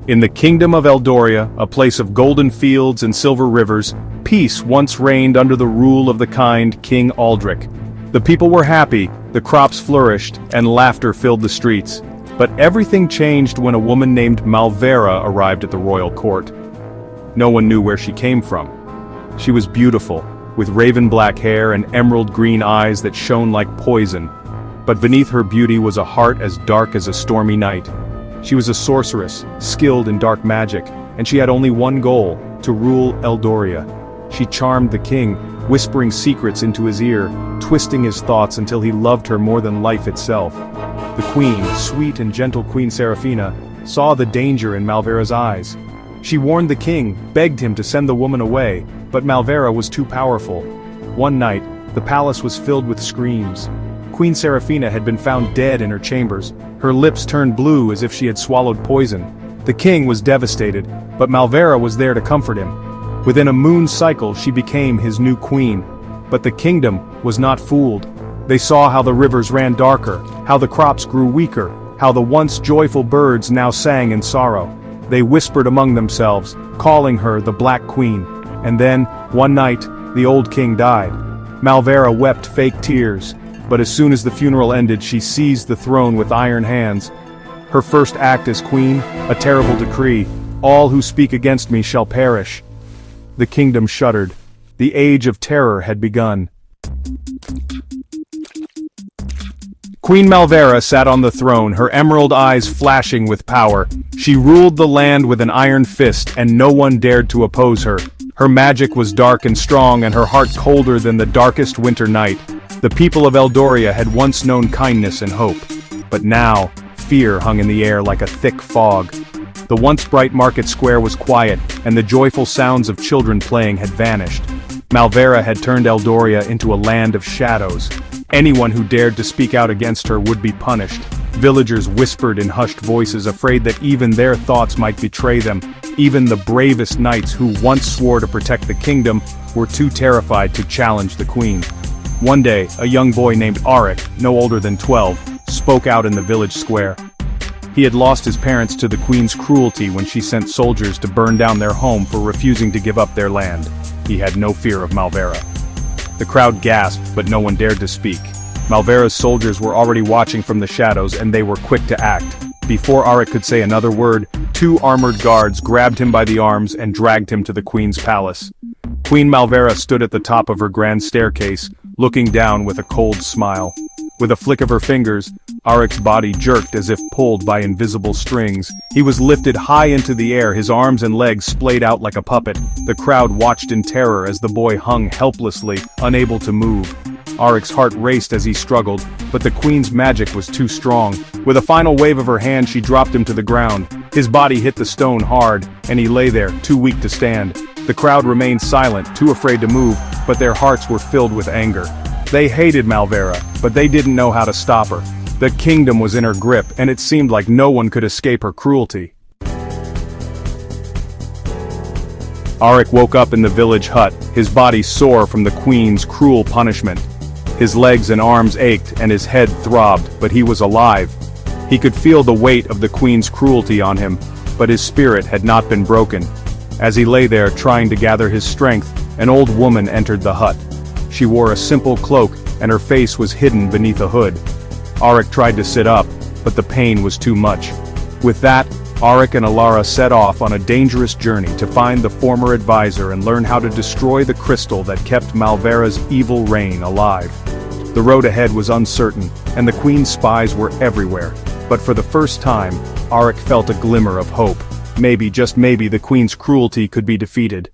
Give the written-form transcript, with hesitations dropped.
In the kingdom of Eldoria, a place of golden fields and silver rivers, peace once reigned under the rule of the kind King Aldric. The people were happy, the crops flourished, and laughter filled the streets. But everything changed when a woman named Malvera arrived at the royal court. No one knew where she came from. She was beautiful, with raven-black hair and emerald-green eyes that shone like poison. But beneath her beauty was a heart as dark as a stormy night. She was a sorceress, skilled in dark magic, and she had only one goal: to rule Eldoria. She charmed the king, whispering secrets into his ear, twisting his thoughts until he loved her more than life itself. The queen, sweet and gentle Queen Serafina, saw the danger in Malvera's eyes. She warned the king, begged him to send the woman away, but Malvera was too powerful. One night, the palace was filled with screams. Queen Serafina had been found dead in her chambers, her lips turned blue as if she had swallowed poison. The king was devastated, but Malvera was there to comfort him. Within a moon cycle she became his new queen. But the kingdom was not fooled. They saw how the rivers ran darker, how the crops grew weaker, how the once joyful birds now sang in sorrow. They whispered among themselves, calling her the Black Queen. And then, one night, the old king died. Malvera wept fake tears, but as soon as the funeral ended she seized the throne with iron hands. Her first act as queen, a terrible decree: all who speak against me shall perish. The kingdom shuddered. The age of terror had begun. Queen Malvera sat on the throne, her emerald eyes flashing with power. She ruled the land with an iron fist, and no one dared to oppose her. Her magic was dark and strong, and her heart colder than the darkest winter night. The people of Eldoria had once known kindness and hope. But now, fear hung in the air like a thick fog. The once bright market square was quiet, and the joyful sounds of children playing had vanished. Malvera had turned Eldoria into a land of shadows. Anyone who dared to speak out against her would be punished. Villagers whispered in hushed voices, afraid that even their thoughts might betray them. Even the bravest knights who once swore to protect the kingdom were too terrified to challenge the queen. One day, a young boy named Aric, no older than 12, spoke out in the village square. He had lost his parents to the queen's cruelty when she sent soldiers to burn down their home for refusing to give up their land. He had no fear of Malvera. The crowd gasped, but no one dared to speak. Malvera's soldiers were already watching from the shadows, and they were quick to act. Before Aric could say another word, 2 armored guards grabbed him by the arms and dragged him to the queen's palace. Queen Malvera stood at the top of her grand staircase, looking down with a cold smile. With a flick of her fingers, Aric's body jerked as if pulled by invisible strings. He was lifted high into the air, his arms and legs splayed out like a puppet. The crowd watched in terror as the boy hung helplessly, unable to move. Aric's heart raced as he struggled, but the queen's magic was too strong. With a final wave of her hand she dropped him to the ground. His body hit the stone hard, and he lay there, too weak to stand. The crowd remained silent, too afraid to move, but their hearts were filled with anger. They hated Malvera, but they didn't know how to stop her. The kingdom was in her grip, and it seemed like no one could escape her cruelty. Aric woke up in the village hut, his body sore from the queen's cruel punishment. His legs and arms ached, and his head throbbed, but he was alive. He could feel the weight of the queen's cruelty on him, but his spirit had not been broken. As he lay there trying to gather his strength, an old woman entered the hut. She wore a simple cloak, and her face was hidden beneath a hood. Aric tried to sit up, but the pain was too much. With that, Aric and Elara set off on a dangerous journey to find the former advisor and learn how to destroy the crystal that kept Malvera's evil reign alive. The road ahead was uncertain, and the queen's spies were everywhere. But for the first time, Aric felt a glimmer of hope. Maybe, just maybe, the queen's cruelty could be defeated.